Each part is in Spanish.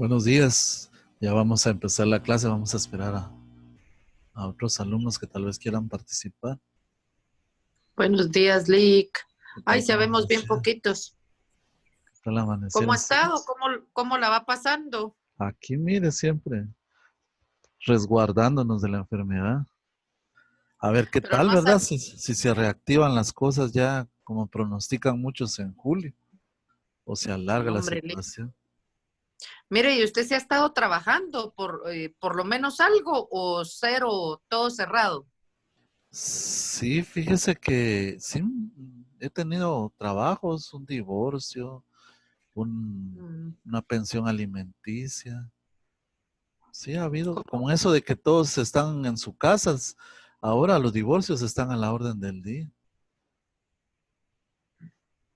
Buenos días. Ya vamos a empezar la clase. Vamos a esperar a otros alumnos que tal vez quieran participar. Buenos días, Lick. ¿Qué Ay, tal? ¿Cómo sabemos bien amaneció? poquitos. ¿Qué tal ¿Cómo amanecieron ha ustedes? estado? ¿Cómo la va pasando? Aquí, mire, siempre resguardándonos de la enfermedad. A ver qué Pero tal, no ha ¿verdad? sal- Si se reactivan las cosas ya como pronostican muchos en julio o se alarga No, la hombre, Lick. situación. Mire, ¿y usted se ha estado trabajando por lo menos algo o cero, todo cerrado? Sí, fíjese que sí, he tenido trabajos, un divorcio, Mm, una pensión alimenticia. Sí, ha habido, ¿Cómo? como eso de que todos están en sus casas, ahora los divorcios están a la orden del día.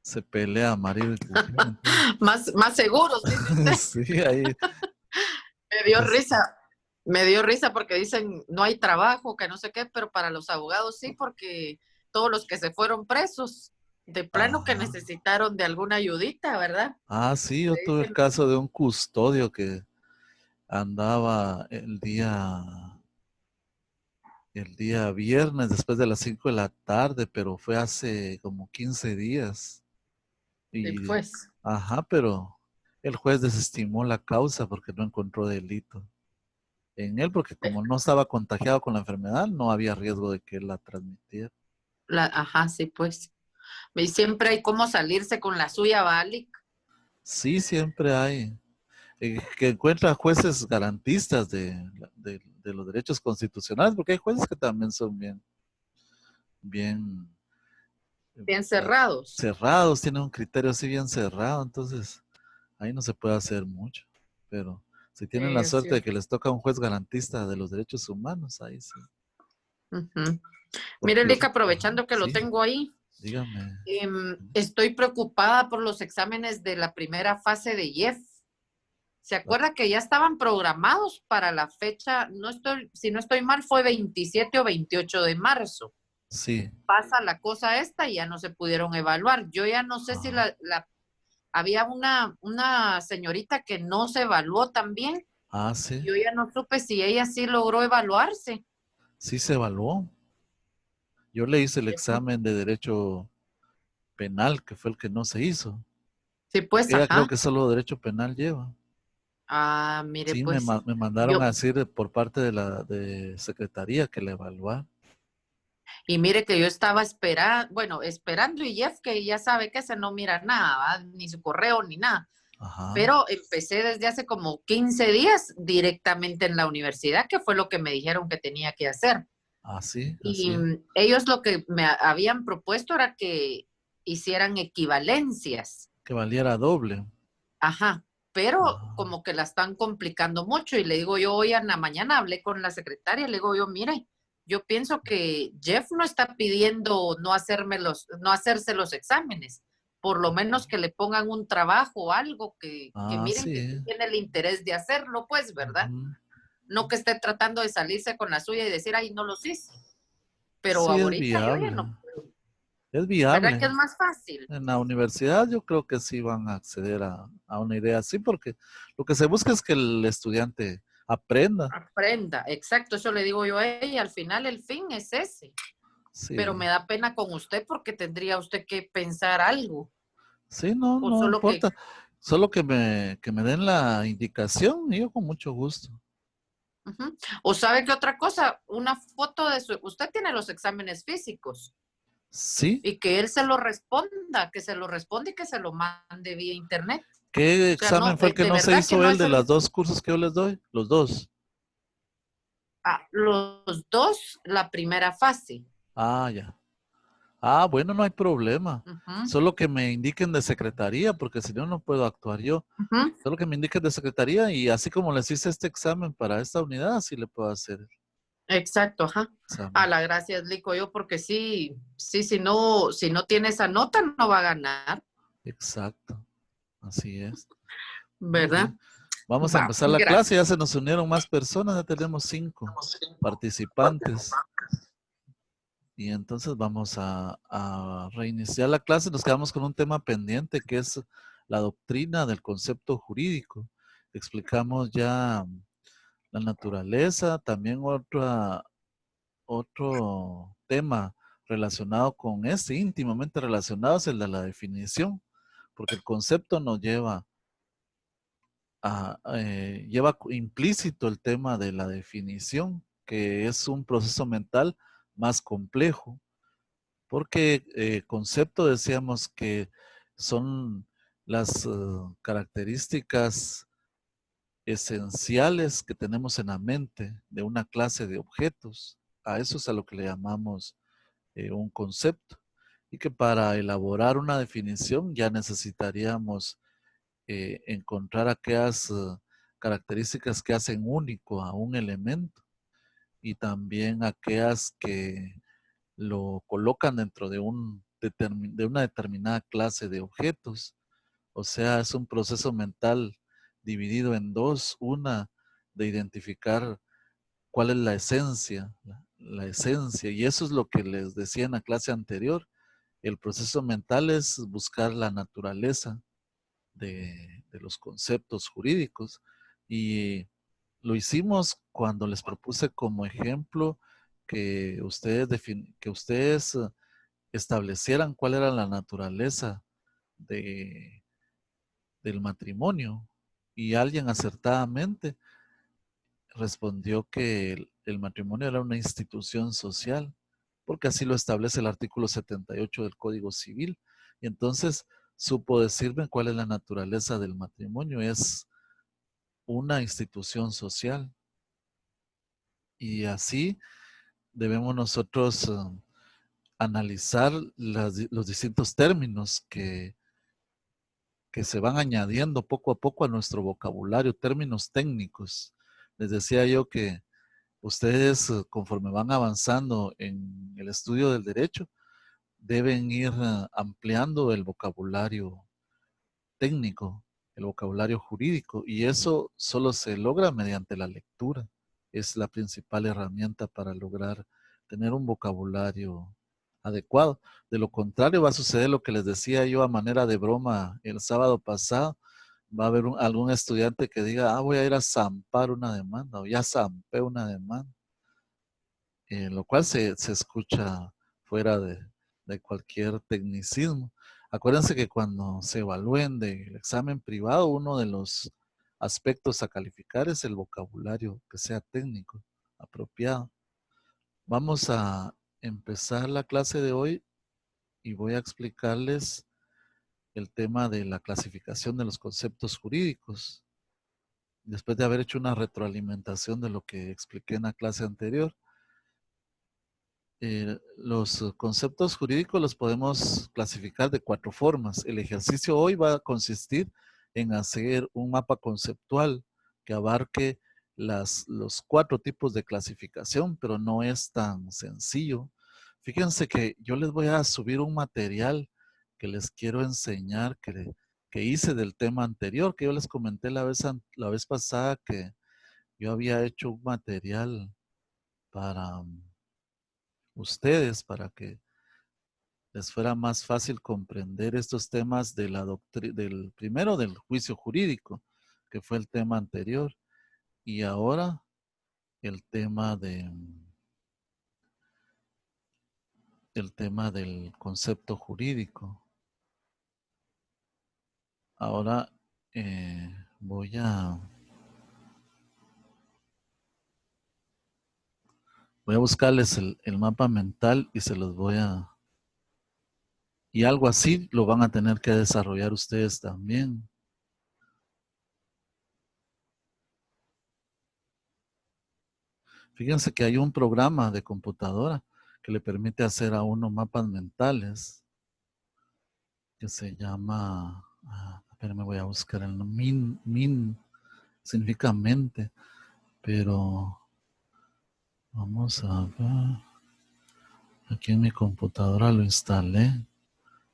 Se pelea marido y mujer. Entonces, Más seguros, dice usted. sí, ahí. Me dio Entonces, risa. Me dio risa porque dicen no hay trabajo, que no sé qué, pero para los abogados sí, porque todos los que se fueron presos, de plano que ajá. necesitaron de alguna ayudita, ¿verdad? Ah, sí, yo Le tuve el dicen, caso de un custodio que andaba el día viernes después de las 5 de la tarde, pero fue hace como 15 días. sí, Y, pues. ajá, pero el juez desestimó la causa porque no encontró delito en él, porque como no estaba contagiado con la enfermedad, no había riesgo de que él la transmitiera. Ajá, sí, pues. Y siempre hay cómo salirse con la suya, ¿vale? Sí, siempre hay que encuentra jueces garantistas de los derechos constitucionales, porque hay jueces que también son bien Bien eh, cerrados. cerrados, tienen un criterio así bien cerrado, entonces ahí no se puede hacer mucho. Pero si Sí, tienen la es suerte de cierto. que les toca un juez garantista de los derechos humanos, ahí sí. Ujú. Mire, Porque, Lick, ajá, aprovechando que lo sí, tengo ahí, dígame. estoy preocupada por los exámenes de la primera fase de IEF. ¿Se acuerda que ya estaban programados para la fecha? No estoy, si no estoy mal, fue 27 o 28 de marzo. Sí. Pasa la cosa esta y ya no se pudieron evaluar. Yo ya no sé si Ajá. había una señorita que no se evaluó también. Ah, sí. Yo ya no supe si ella sí logró evaluarse. Sí se evaluó. Yo le hice el Eso. examen de derecho penal, que fue el que no se hizo. Sí, Porque pues, ella creo ajá. que solo derecho penal lleva. Ah, mire, Sí, pues, me mandaron a yo, decir por parte de la de secretaría que la evaluaran. y mire que yo estaba esperando, bueno, esperando y Jeff que ya sabe que ese no mira nada, ¿va? Ni su correo ni nada. Ajá. Pero empecé desde hace como 15 días directamente en la universidad, que fue lo que me dijeron que tenía que hacer. Así, Y así es. ellos lo que me habían propuesto era que hicieran equivalencias. Que valiera doble. Ajá, pero Ajá. como que la están complicando mucho y le digo yo hoy en la mañana hablé con la secretaria, le digo yo, mire, yo pienso que Jeff no está pidiendo no hacerse los exámenes, por lo menos que le pongan un trabajo o algo que Ah, miren que sí sí. tiene el interés de hacerlo, pues, ¿verdad? Ujú. No que esté tratando de salirse con la suya y decir, ay, no los hice, pero Sí, es ahorita yo ya viable. no puedo, Es ¿verdad que viable. es más fácil? En la universidad yo creo que sí van a acceder a una idea así, porque lo que se busca es que el estudiante aprenda. Aprenda, exacto, eso le digo yo a ella, al final el fin es ese. Pero Sí. me da pena con usted porque tendría usted que pensar algo. Sí, no, O no solo que, importa. Solo que me den la indicación y yo con mucho gusto. uh-huh. O sabe que otra cosa, una foto de su, usted tiene los exámenes físicos Sí. y que él se lo responda, que se lo responda y que se lo mande vía internet. ¿Qué O sea, no, examen fue el que de no se verdad que hizo no él es de el, los dos cursos que yo les doy? Los dos. los dos, la primera fase. Ah, ya. Ah, bueno, no hay problema. Uh-huh, Solo que me indiquen de secretaría, porque si no, no puedo actuar yo. uh-huh. Solo que me indiquen de secretaría y así como les hice este examen para esta unidad, así le puedo hacer el Exacto, ajá. A examen. la gracias, Lico, yo porque sí, sí, si no tiene esa nota, no va a ganar, Exacto. Así es. Muy ¿verdad? bien. Vamos a Va, empezar la clase. Ya gracias. se nos unieron más personas. Ya tenemos 5 participantes. Y entonces vamos a reiniciar la clase. Nos quedamos con un tema pendiente que es la doctrina del concepto jurídico, explicamos ya la naturaleza, también otro tema relacionado con este, íntimamente relacionado, es el de la definición, porque el concepto nos lleva lleva implícito el tema de la definición, que es un proceso mental más complejo, porque concepto decíamos que son las características esenciales que tenemos en la mente de una clase de objetos. A eso es a lo que le llamamos un concepto. Y que para elaborar una definición ya necesitaríamos encontrar aquellas características que hacen único a un elemento y también aquellas que lo colocan dentro de una determinada clase de objetos. O sea, es un proceso mental dividido en dos. Una, de identificar cuál es la esencia, la esencia. Y eso es lo que les decía en la clase anterior. El proceso mental es buscar la naturaleza de los conceptos jurídicos. Y lo hicimos cuando les propuse como ejemplo que ustedes establecieran cuál era la naturaleza de, del matrimonio. Y alguien acertadamente respondió que el matrimonio era una institución social, porque así lo establece el artículo 78 del Código Civil. Y entonces supo decirme cuál es la naturaleza del matrimonio. Es una institución social. Y así debemos nosotros analizar los distintos términos que se van añadiendo poco a poco a nuestro vocabulario, términos técnicos. Les decía yo que ustedes, conforme van avanzando en el estudio del derecho, deben ir ampliando el vocabulario técnico, el vocabulario jurídico, y eso solo se logra mediante la lectura. Es la principal herramienta para lograr tener un vocabulario adecuado. De lo contrario, va a suceder lo que les decía yo a manera de broma el sábado pasado. Va a haber algún estudiante que diga, voy a ir a zampar una demanda, o ya zampé una demanda, lo cual se escucha fuera de cualquier tecnicismo. Acuérdense que cuando se evalúen del examen privado, uno de los aspectos a calificar es el vocabulario que sea técnico, apropiado. Vamos a empezar la clase de hoy y voy a explicarles el tema de la clasificación de los conceptos jurídicos, después de haber hecho una retroalimentación de lo que expliqué en la clase anterior. Los conceptos jurídicos los podemos clasificar de 4 formas. El ejercicio hoy va a consistir en hacer un mapa conceptual que abarque los 4 tipos de clasificación, pero no es tan sencillo. Fíjense que yo les voy a subir un material que les quiero enseñar que hice del tema anterior, que yo les comenté la vez pasada que yo había hecho un material para ustedes, para que les fuera más fácil comprender estos temas de del primero del juicio jurídico, que fue el tema anterior, y ahora el tema del concepto jurídico. Ahora voy a buscarles el mapa mental y se los voy a... Y algo así lo van a tener que desarrollar ustedes también. Fíjense que hay un programa de computadora que le permite hacer a uno mapas mentales que se llama, espérame, voy a buscar el nombre, min significa mente, pero vamos a ver, aquí en mi computadora lo instalé,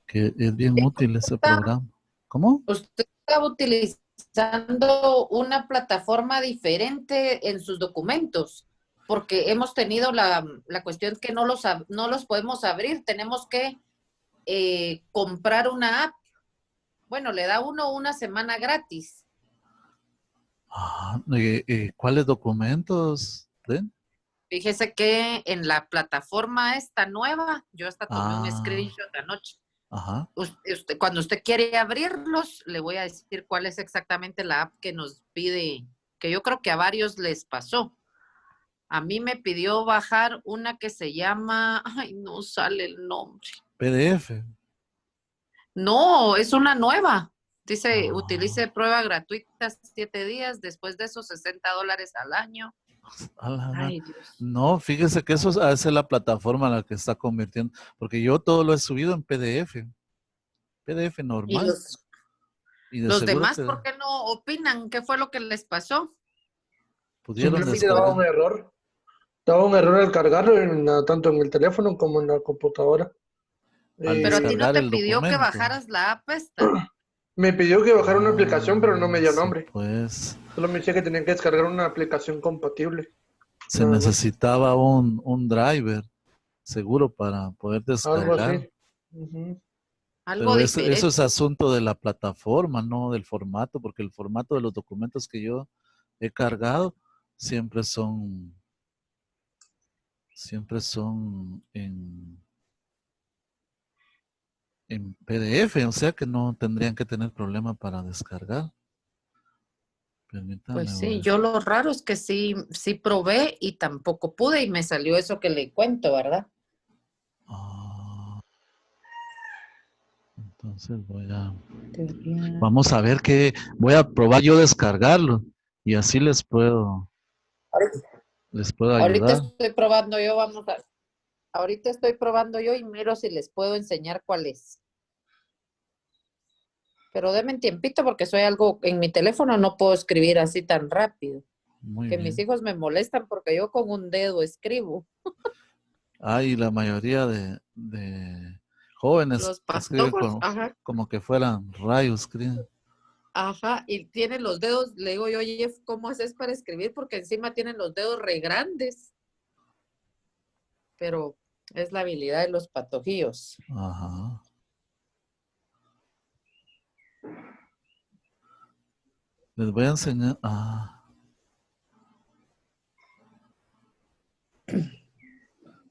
que es bien útil ese programa. ¿Cómo? ¿Usted está utilizando una plataforma diferente en sus documentos? Porque hemos tenido la cuestión que no los podemos abrir, tenemos que comprar una app. Bueno, le da uno una semana gratis. ¿Cuáles documentos? ¿Den? Fíjese que en la plataforma esta nueva, yo hasta tomé un Ah, screenshot anoche. ajá. Cuando usted quiere abrirlos, le voy a decir cuál es exactamente la app que nos pide, que yo creo que a varios les pasó. A mí me pidió bajar una que se llama, ay, no sale el nombre. PDF. No, es una nueva. Dice, Ah, utilice prueba gratuita 7 días, después de esos $60 al año. a la gran- Ay, Dios. No, fíjese que eso esa es la plataforma en la que está convirtiendo, porque yo todo lo he subido en PDF, PDF Y normal, los, y de los seguro demás, que ¿por qué no opinan? ¿Qué fue lo que les pasó? pudieron Simplemente daba descargar. un error. Daba un error al cargarlo tanto en el teléfono como en la computadora. Al Pero a ti no descargar te el pidió que documento. bajaras la app esta. Me pidió que bajara una aplicación, pero no me Ah, dio sí, nombre. pues Solo me decía que tenía que descargar una aplicación compatible. se Nada más. necesitaba un driver seguro para poder Algo descargar. así. Ujú. Algo Pero eso es diferente. asunto de la plataforma, no del formato, porque el formato de los documentos que yo he cargado siempre son en PDF, o sea que no tendrían que tener problema para descargar. Pues Permítame, sí, yo lo raro es que sí probé y tampoco pude y me salió eso que le cuento, ¿verdad? Ah, entonces Teoría. vamos a ver voy a probar yo descargarlo y así Ahorita, les puedo ahorita ayudar. estoy probando yo, ahorita estoy probando yo y miro si les puedo enseñar cuál es. Pero denme un tiempito porque soy algo, en mi teléfono no puedo escribir así tan rápido. Muy Que mis bien. hijos me molestan porque yo con un dedo escribo. Y la mayoría de jóvenes Los escriben patojos, ajá, como que fueran rayos, escriben. ajá, y tienen los dedos, le digo yo, Jeff, ¿cómo haces para escribir? Porque encima tienen los dedos re grandes, pero es la habilidad de los patojillos. Ajá. Les voy a enseñar.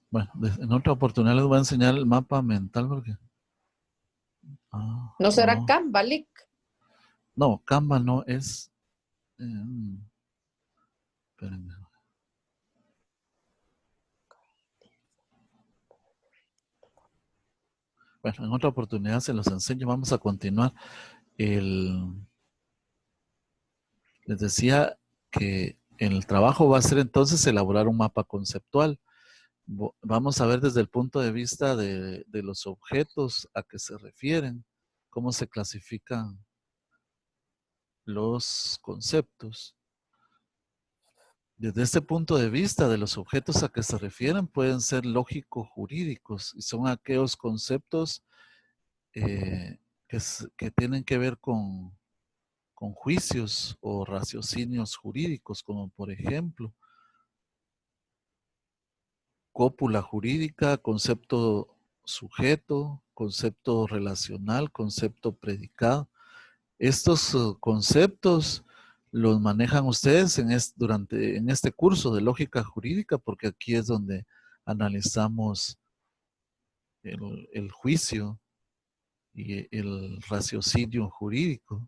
Bueno, en otra oportunidad les voy a enseñar el mapa mental porque. ¿No será No. Canva, Lick? No, Canva no es. Espérenme. Bueno, en otra oportunidad se los enseño. Vamos a continuar. Les decía que el trabajo va a ser entonces elaborar un mapa conceptual. Vamos a ver desde el punto de vista de los objetos a que se refieren, cómo se clasifican los conceptos. Desde este punto de vista de los objetos a que se refieren pueden ser lógico-jurídicos y son aquellos conceptos que tienen que ver con juicios o raciocinios jurídicos, como por ejemplo cópula jurídica, concepto sujeto, concepto relacional, concepto predicado. Estos conceptos los manejan ustedes en este curso de lógica jurídica, porque aquí es donde analizamos el juicio y el raciocinio jurídico.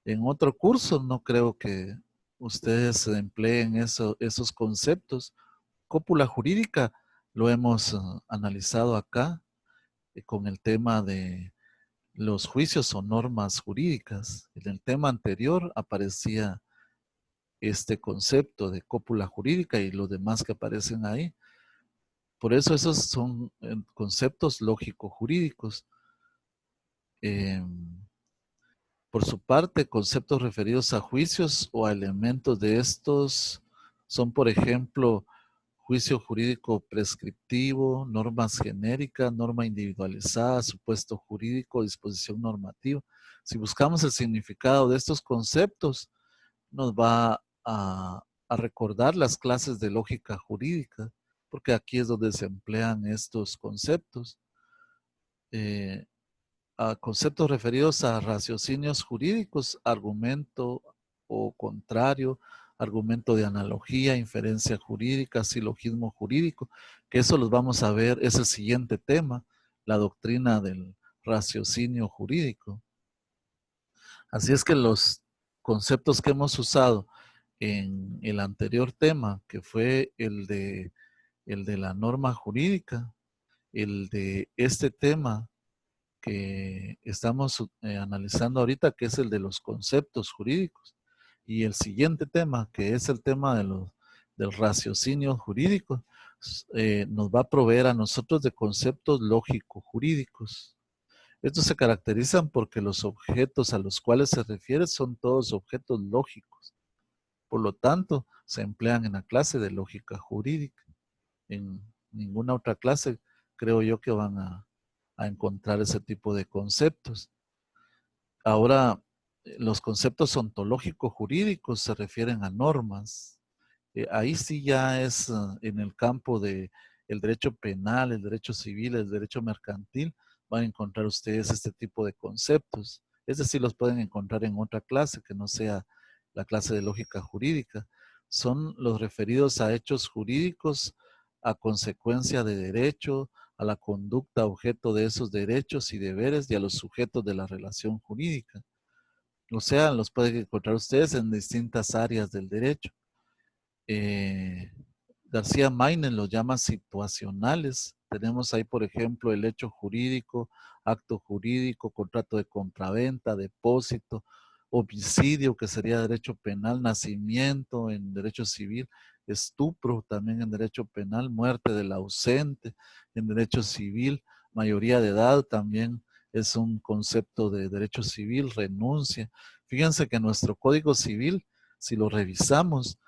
En otro curso no creo que ustedes empleen esos conceptos. Cópula jurídica lo hemos analizado acá con el tema de los juicios o normas jurídicas. En el tema anterior aparecía este concepto de cópula jurídica y los demás que aparecen ahí. Por eso esos son conceptos lógico-jurídicos. Por su parte, conceptos referidos a juicios o a elementos de estos son, por ejemplo, juicio jurídico prescriptivo, normas genéricas, norma individualizada, supuesto jurídico, disposición normativa. Si buscamos el significado de estos conceptos, nos va a recordar las clases de lógica jurídica, porque aquí es donde se emplean estos conceptos. Eh, a conceptos referidos a raciocinios jurídicos, argumento o contrario, argumento de analogía, inferencia jurídica, silogismo jurídico, que eso los vamos a ver, es el siguiente tema, la doctrina del raciocinio jurídico. Así es que los conceptos que hemos usado en el anterior tema, que fue el de la norma jurídica, el de este tema que estamos analizando ahorita, que es el de los conceptos jurídicos, y el siguiente tema, que es el tema del raciocinio jurídico, nos va a proveer a nosotros de conceptos lógico-jurídicos. Estos se caracterizan porque los objetos a los cuales se refiere son todos objetos lógicos. Por lo tanto, se emplean en la clase de lógica jurídica. En ninguna otra clase creo yo que van a encontrar ese tipo de conceptos. Ahora, los conceptos ontológicos jurídicos se refieren a normas. Ahí sí ya es en el campo de el derecho penal, el derecho civil, el derecho mercantil, van a encontrar ustedes este tipo de conceptos. Es decir, los pueden encontrar en otra clase que no sea la clase de lógica jurídica. Son los referidos a hechos jurídicos a consecuencia de derecho, a la conducta objeto de esos derechos y deberes y a los sujetos de la relación jurídica. O sea, los pueden encontrar ustedes en distintas áreas del derecho. García Mainen los llama situacionales. Tenemos ahí, por ejemplo, el hecho jurídico, acto jurídico, contrato de compraventa, depósito, homicidio, que sería derecho penal, nacimiento en derecho civil, estupro también en derecho penal, muerte del ausente en derecho civil, mayoría de edad también es un concepto de derecho civil, renuncia. Fíjense que nuestro Código Civil, si lo revisamos,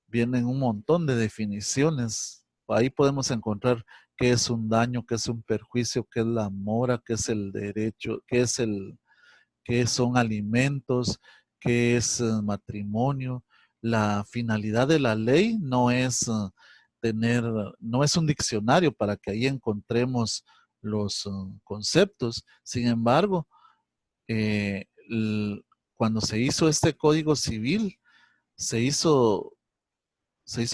vienen un montón de definiciones. Ahí podemos encontrar qué es un daño, qué es un perjuicio, qué es la mora, qué es el derecho, qué son alimentos, qué es matrimonio. La finalidad de la ley no es no es un diccionario para que ahí encontremos los conceptos. Sin embargo, cuando se hizo este Código Civil, se hizo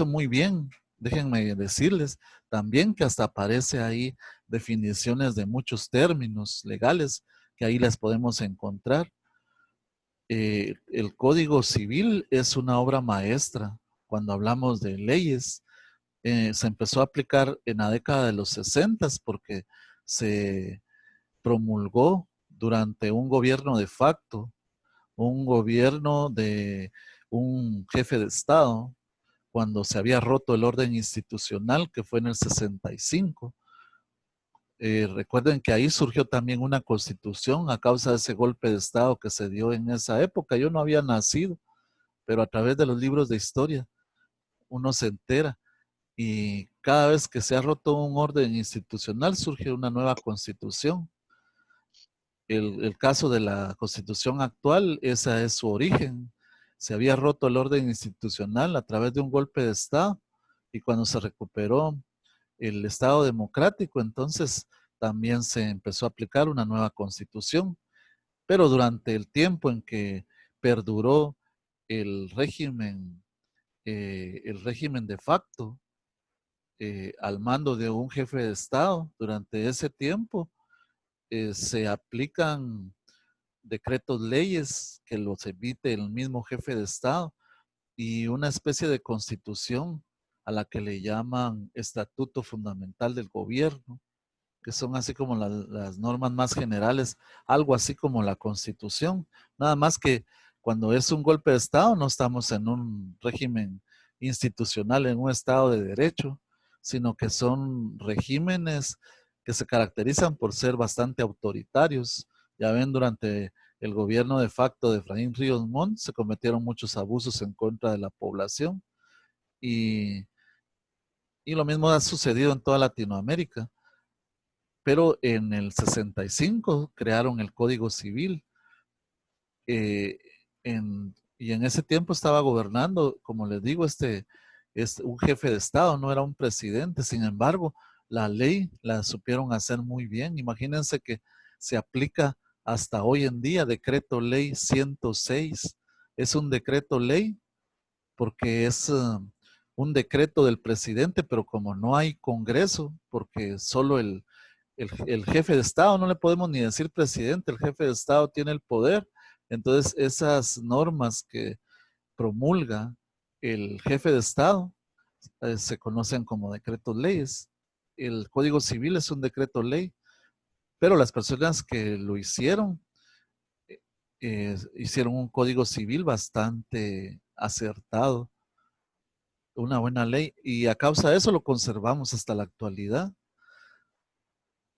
muy bien. Déjenme decirles también que hasta aparece ahí definiciones de muchos términos legales que ahí las podemos encontrar. El Código Civil es una obra maestra. Cuando hablamos de leyes, se empezó a aplicar en la década de los 60 porque se promulgó durante un gobierno de facto, un gobierno de un jefe de Estado, cuando se había roto el orden institucional, que fue en el 65. Recuerden que ahí surgió también una constitución a causa de ese golpe de Estado que se dio en esa época. Yo no había nacido, pero a través de los libros de historia uno se entera y cada vez que se ha roto un orden institucional surge una nueva constitución. El caso de la constitución actual, esa es su origen. Se había roto el orden institucional a través de un golpe de Estado y cuando se recuperó el Estado democrático, entonces también se empezó a aplicar una nueva constitución. Pero durante el tiempo en que perduró el régimen de facto, al mando de un jefe de Estado, durante ese tiempo se aplican decretos, leyes que los emite el mismo jefe de Estado y una especie de constitución a la que le llaman estatuto fundamental del gobierno, que son así como las normas más generales, algo así como la constitución, nada más que cuando es un golpe de Estado no estamos en un régimen institucional, en un Estado de derecho, sino que son regímenes que se caracterizan por ser bastante autoritarios. Ya ven, durante el gobierno de facto de Efraín Ríos Montt se cometieron muchos abusos en contra de la población y lo mismo ha sucedido en toda Latinoamérica. Pero en el 65 crearon el Código Civil y en ese tiempo estaba gobernando, como les digo, es un jefe de Estado, no era un presidente. Sin embargo, la ley la supieron hacer muy bien. Imagínense que se aplica hasta hoy en día, decreto ley 106. es un decreto ley porque es un decreto del presidente, pero como no hay Congreso, porque solo el jefe de Estado, no le podemos ni decir presidente, el jefe de Estado tiene el poder, entonces esas normas que promulga el jefe de Estado se conocen como decretos leyes. El Código Civil es un decreto ley, pero las personas que lo hicieron, hicieron un Código Civil bastante acertado, una buena ley, y a causa de eso lo conservamos hasta la actualidad.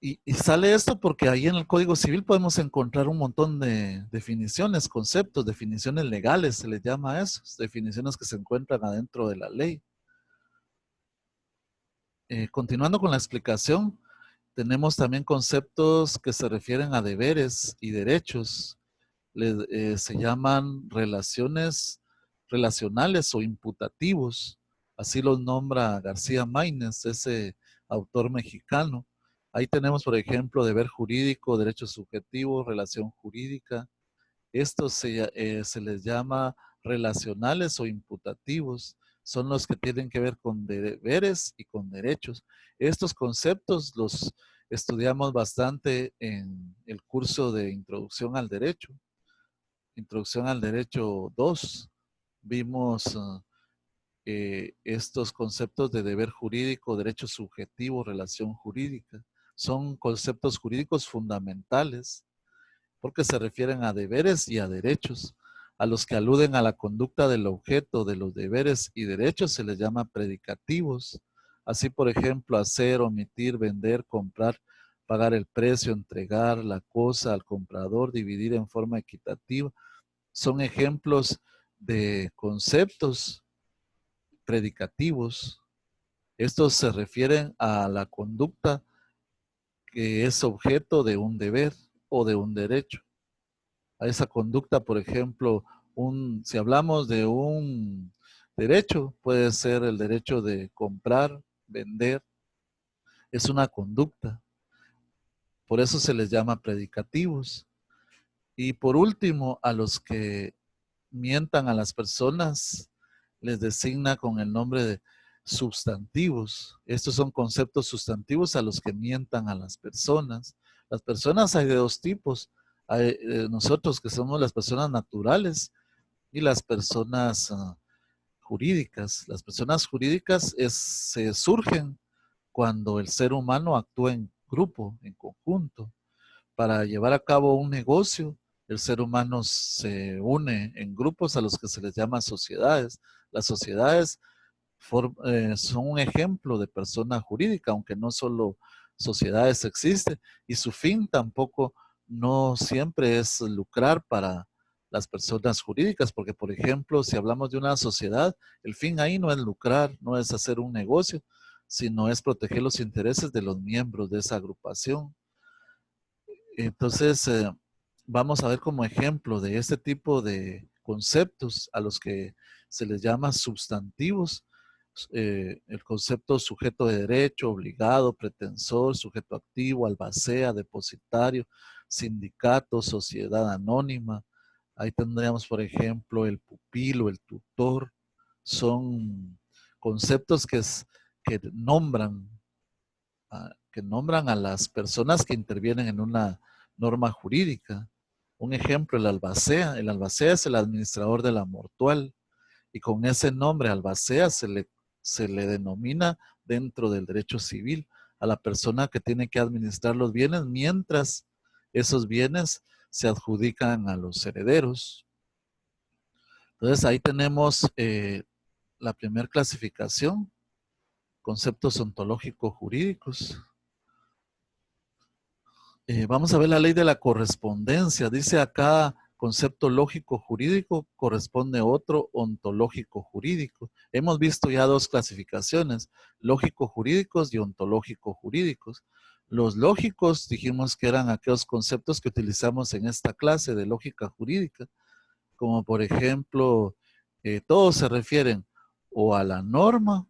Y sale esto porque ahí en el Código Civil podemos encontrar un montón de definiciones, conceptos, definiciones legales, se les llama a eso, definiciones que se encuentran adentro de la ley. Continuando con la explicación, tenemos también conceptos que se refieren a deberes y derechos. Se llaman relacionales o imputativos. Así los nombra García Maínez, ese autor mexicano. Ahí tenemos, por ejemplo, deber jurídico, derecho subjetivo, relación jurídica. Estos se les llama relacionales o imputativos. Son los que tienen que ver con deberes y con derechos. Estos conceptos los estudiamos bastante en el curso de Introducción al Derecho. Introducción al Derecho 2. Vimos estos conceptos de deber jurídico, derecho subjetivo, relación jurídica. Son conceptos jurídicos fundamentales porque se refieren a deberes y a derechos. A los que aluden a la conducta del objeto de los deberes y derechos se les llama predicativos. Así, por ejemplo, hacer, omitir, vender, comprar, pagar el precio, entregar la cosa al comprador, dividir en forma equitativa. Son ejemplos de conceptos predicativos. Estos se refieren a la conducta que es objeto de un deber o de un derecho. A esa conducta, por ejemplo, si hablamos de un derecho, puede ser el derecho de comprar, vender, es una conducta. Por eso se les llama predicativos. Y por último, a los que mientan a las personas, les designa con el nombre de sustantivos. Estos son conceptos sustantivos a los que mientan a las personas. Las personas hay de dos tipos. Hay, nosotros que somos las personas naturales y las personas jurídicas. Las personas jurídicas se surgen cuando el ser humano actúa en grupo, en conjunto. Para llevar a cabo un negocio, el ser humano se une en grupos a los que se les llama sociedades. Las sociedades son un ejemplo de persona jurídica, aunque no solo sociedades existen, y su fin tampoco no siempre es lucrar para las personas jurídicas, porque por ejemplo, si hablamos de una sociedad, el fin ahí no es lucrar, no es hacer un negocio, sino es proteger los intereses de los miembros de esa agrupación. Entonces, vamos a ver como ejemplo de este tipo de conceptos a los que se les llama sustantivos, el concepto sujeto de derecho, obligado, pretensor, sujeto activo, albacea, depositario, sindicato, sociedad anónima. Ahí tendríamos, por ejemplo, el pupilo, el tutor. Son conceptos que nombran a las personas que intervienen en una norma jurídica. Un ejemplo, el albacea. El albacea es el administrador de la mortual y con ese nombre albacea se le denomina dentro del derecho civil a la persona que tiene que administrar los bienes mientras esos bienes se adjudican a los herederos. Entonces ahí tenemos la primera clasificación, conceptos ontológicos jurídicos. Vamos a ver la ley de la correspondencia. Dice acá, concepto lógico jurídico corresponde a otro ontológico jurídico. Hemos visto ya dos clasificaciones, lógico jurídicos y ontológico jurídicos. Los lógicos dijimos que eran aquellos conceptos que utilizamos en esta clase de lógica jurídica, como por ejemplo, todos se refieren o a la norma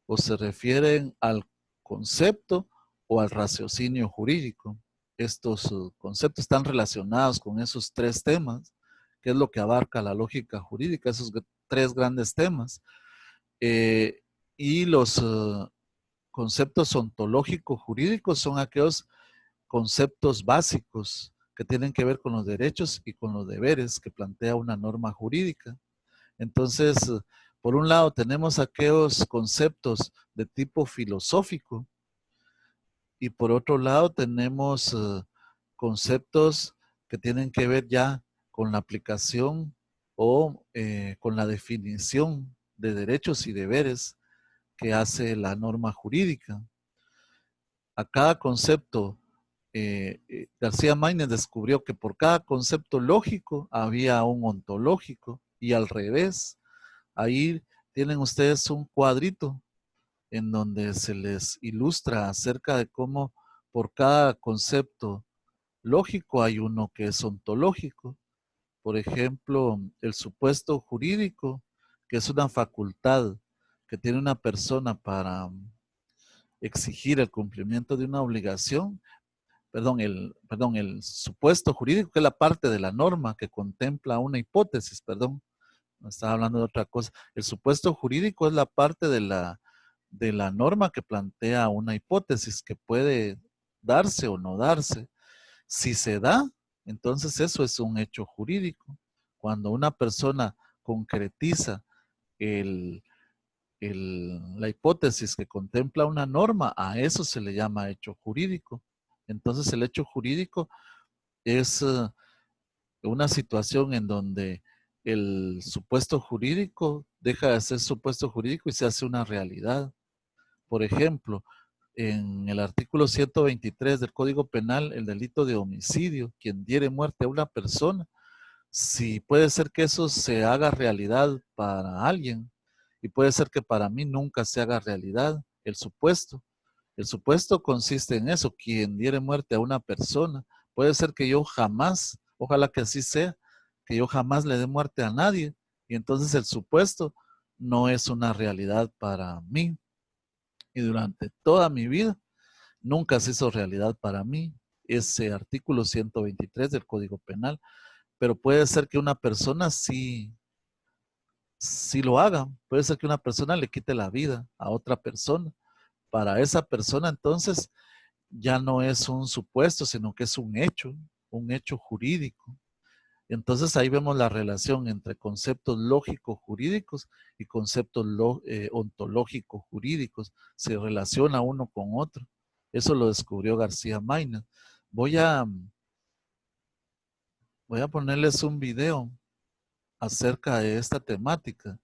o se refieren al concepto o al raciocinio jurídico. Estos conceptos están relacionados con esos tres temas qué es lo que abarca la lógica jurídica, esos tres grandes temas. Y los conceptos ontológicos jurídicos son aquellos conceptos básicos que tienen que ver con los derechos y con los deberes que plantea una norma jurídica. Entonces, por un lado tenemos aquellos conceptos de tipo filosófico y por otro lado tenemos conceptos que tienen que ver ya con la aplicación o con la definición de derechos y deberes que hace la norma jurídica. A cada concepto, García Márquez descubrió que por cada concepto lógico había un ontológico y al revés. Ahí tienen ustedes un cuadrito en donde se les ilustra acerca de cómo por cada concepto lógico hay uno que es ontológico. Por ejemplo, el supuesto jurídico, que es una facultad que tiene una persona para exigir el cumplimiento de una obligación, el supuesto jurídico, que es la parte de la norma que contempla una hipótesis, no estaba hablando de otra cosa. El supuesto jurídico es la parte de la norma que plantea una hipótesis que puede darse o no darse. Si se da, entonces eso es un hecho jurídico. Cuando una persona concretiza la hipótesis que contempla una norma, a eso se le llama hecho jurídico. Entonces el hecho jurídico es una situación en donde el supuesto jurídico deja de ser supuesto jurídico y se hace una realidad. Por ejemplo, en el artículo 123 del Código Penal, el delito de homicidio, quien diere muerte a una persona, si puede ser que eso se haga realidad para alguien y puede ser que para mí nunca se haga realidad el supuesto. El supuesto consiste en eso, quien diere muerte a una persona. Puede ser que yo jamás, ojalá que así sea, que yo jamás le dé muerte a nadie y entonces el supuesto no es una realidad para mí. Y durante toda mi vida nunca se hizo realidad para mí ese artículo 123 del Código Penal, pero puede ser que una persona sí lo haga, puede ser que una persona le quite la vida a otra persona. Para esa persona entonces ya no es un supuesto, sino que es un hecho jurídico. Entonces ahí vemos la relación entre conceptos lógicos jurídicos y conceptos ontológicos jurídicos. Se relaciona uno con otro. Eso lo descubrió García Márquez. Voy a ponerles un video acerca de esta temática.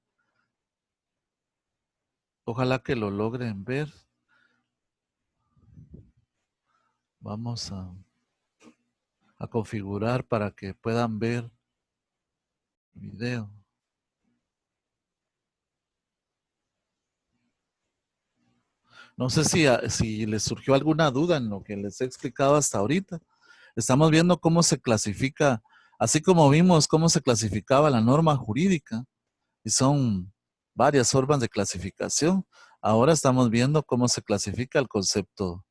Ojalá que lo logren ver. Vamos a configurar para que puedan ver el video. No sé si les surgió alguna duda en lo que les he explicado hasta ahorita. Estamos viendo cómo se clasifica, así como vimos cómo se clasificaba la norma jurídica, y son varias formas de clasificación. Ahora estamos viendo cómo se clasifica el concepto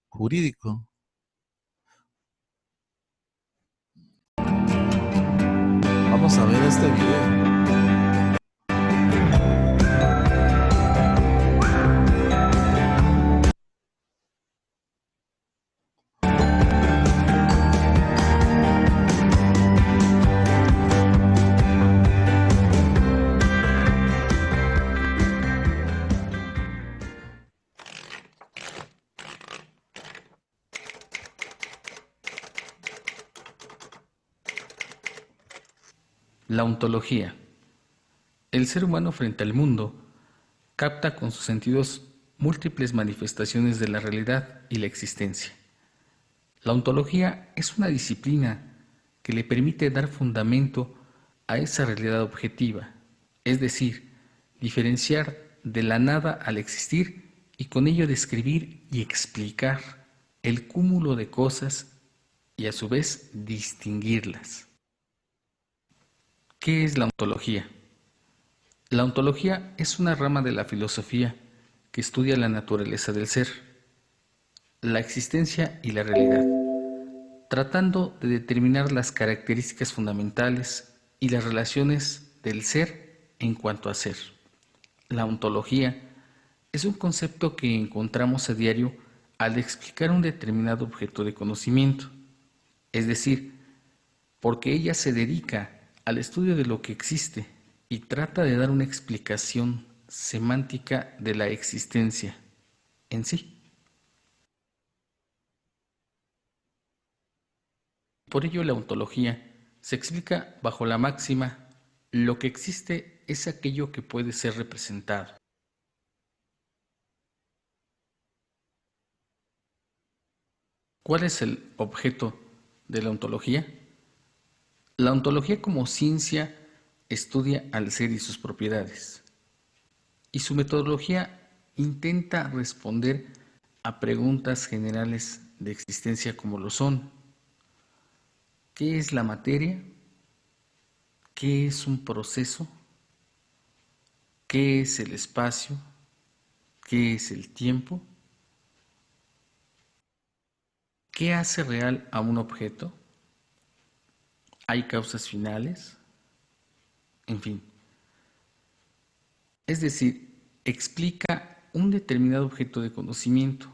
jurídico. Vamos a ver este video. La ontología. El ser humano frente al mundo capta con sus sentidos múltiples manifestaciones de la realidad y la existencia. La ontología es una disciplina que le permite dar fundamento a esa realidad objetiva, es decir, diferenciar de la nada al existir y con ello describir y explicar el cúmulo de cosas y a su vez distinguirlas. ¿Qué es la ontología? La ontología es una rama de la filosofía que estudia la naturaleza del ser, la existencia y la realidad, tratando de determinar las características fundamentales y las relaciones del ser en cuanto a ser. La ontología es un concepto que encontramos a diario al explicar un determinado objeto de conocimiento, es decir, porque ella se dedica al estudio de lo que existe y trata de dar una explicación semántica de la existencia en sí. Por ello, la ontología se explica bajo la máxima: lo que existe es aquello que puede ser representado. ¿Cuál es el objeto de la ontología? La ontología como ciencia estudia al ser y sus propiedades, y su metodología intenta responder a preguntas generales de existencia como lo son: ¿qué es la materia? ¿Qué es un proceso? ¿Qué es el espacio? ¿Qué es el tiempo? ¿Qué hace real a un objeto? ¿Hay causas finales? En fin. Es decir, explica un determinado objeto de conocimiento,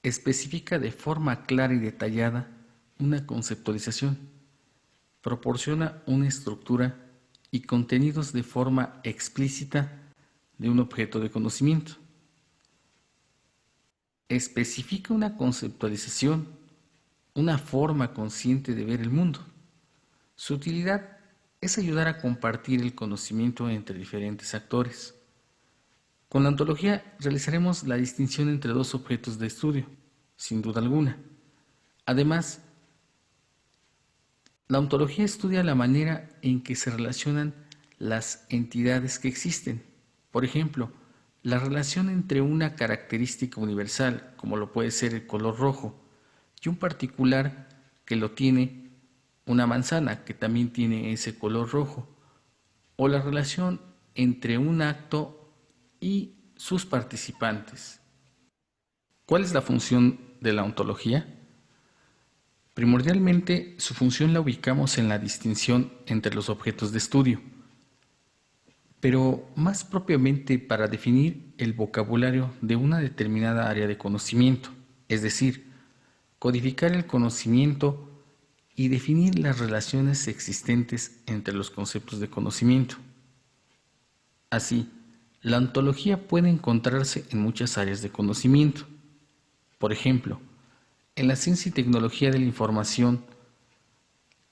especifica de forma clara y detallada una conceptualización, proporciona una estructura y contenidos de forma explícita de un objeto de conocimiento. Especifica una conceptualización, una forma consciente de ver el mundo. Su utilidad es ayudar a compartir el conocimiento entre diferentes actores. Con la ontología realizaremos la distinción entre dos objetos de estudio, sin duda alguna. Además, la ontología estudia la manera en que se relacionan las entidades que existen. Por ejemplo, la relación entre una característica universal, como lo puede ser el color rojo, y un particular que lo tiene, una manzana que también tiene ese color rojo, o la relación entre un acto y sus participantes. ¿Cuál es la función de la ontología? Primordialmente, su función la ubicamos en la distinción entre los objetos de estudio, pero más propiamente para definir el vocabulario de una determinada área de conocimiento, es decir, codificar el conocimiento y definir las relaciones existentes entre los conceptos de conocimiento. Así, la ontología puede encontrarse en muchas áreas de conocimiento. Por ejemplo, en la ciencia y tecnología de la información,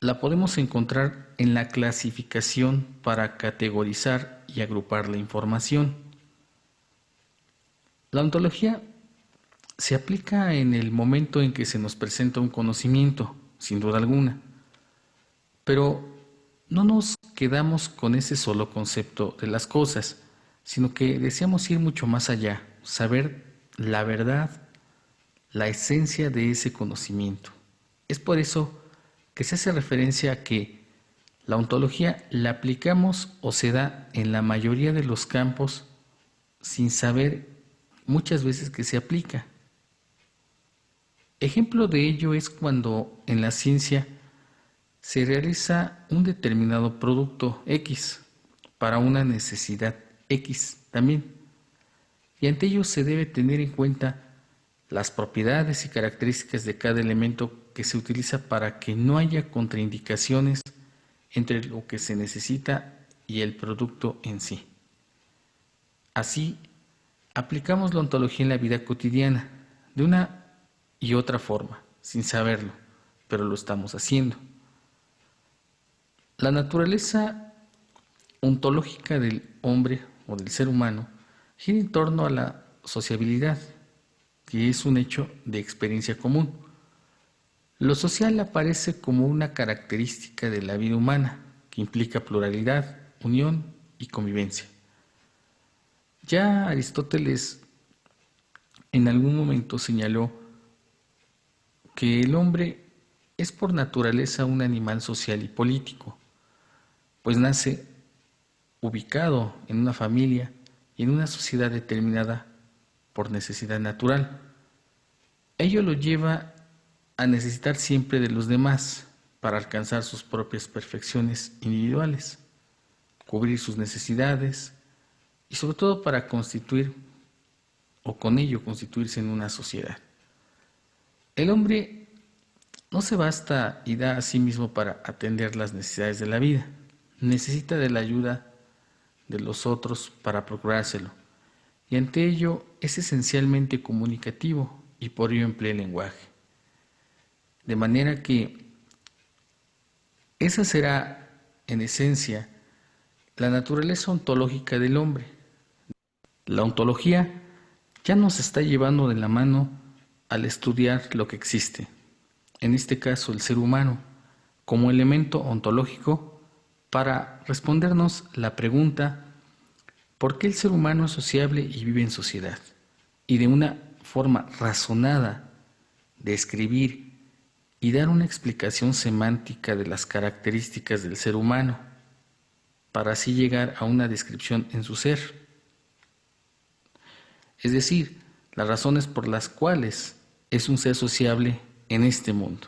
la podemos encontrar en la clasificación para categorizar y agrupar la información. La ontología se aplica en el momento en que se nos presenta un conocimiento, sin duda alguna, pero no nos quedamos con ese solo concepto de las cosas, sino que deseamos ir mucho más allá, saber la verdad, la esencia de ese conocimiento. Es por eso que se hace referencia a que la ontología la aplicamos o se da en la mayoría de los campos sin saber muchas veces que se aplica. Ejemplo de ello es cuando en la ciencia se realiza un determinado producto X para una necesidad X también, y ante ello se debe tener en cuenta las propiedades y características de cada elemento que se utiliza para que no haya contraindicaciones entre lo que se necesita y el producto en sí. Así, aplicamos la ontología en la vida cotidiana, de una y otra forma, sin saberlo, pero lo estamos haciendo. La naturaleza ontológica del hombre o del ser humano gira en torno a la sociabilidad, que es un hecho de experiencia común. Lo social aparece como una característica de la vida humana, que implica pluralidad, unión y convivencia. Ya Aristóteles en algún momento señaló que el hombre es por naturaleza un animal social y político, pues nace ubicado en una familia y en una sociedad determinada por necesidad natural. Ello lo lleva a necesitar siempre de los demás, para alcanzar sus propias perfecciones individuales, cubrir sus necesidades y sobre todo para constituir o con ello constituirse en una sociedad. El hombre no se basta y da a sí mismo para atender las necesidades de la vida. Necesita de la ayuda de los otros para procurárselo. Y ante ello es esencialmente comunicativo y por ello emplea el lenguaje. De manera que esa será, en esencia, la naturaleza ontológica del hombre. La ontología ya nos está llevando de la mano al estudiar lo que existe, en este caso el ser humano, como elemento ontológico para respondernos la pregunta: ¿por qué el ser humano es sociable y vive en sociedad? Y de una forma razonada de escribir y dar una explicación semántica de las características del ser humano, para así llegar a una descripción en su ser. Es decir, las razones por las cuales es un ser sociable en este mundo.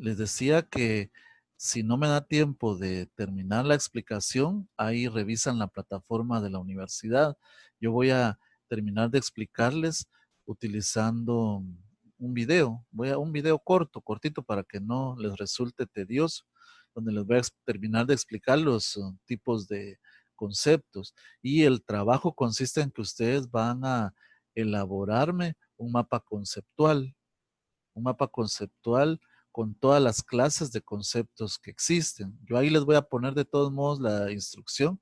Les decía que si no me da tiempo de terminar la explicación, ahí revisan la plataforma de la universidad. Yo voy a terminar de explicarles utilizando un video. Voy a un video cortito para que no les resulte tedioso, donde les voy a terminar de explicar los tipos de conceptos. Y el trabajo consiste en que ustedes van a elaborarme un mapa conceptual con todas las clases de conceptos que existen. Yo ahí les voy a poner de todos modos la instrucción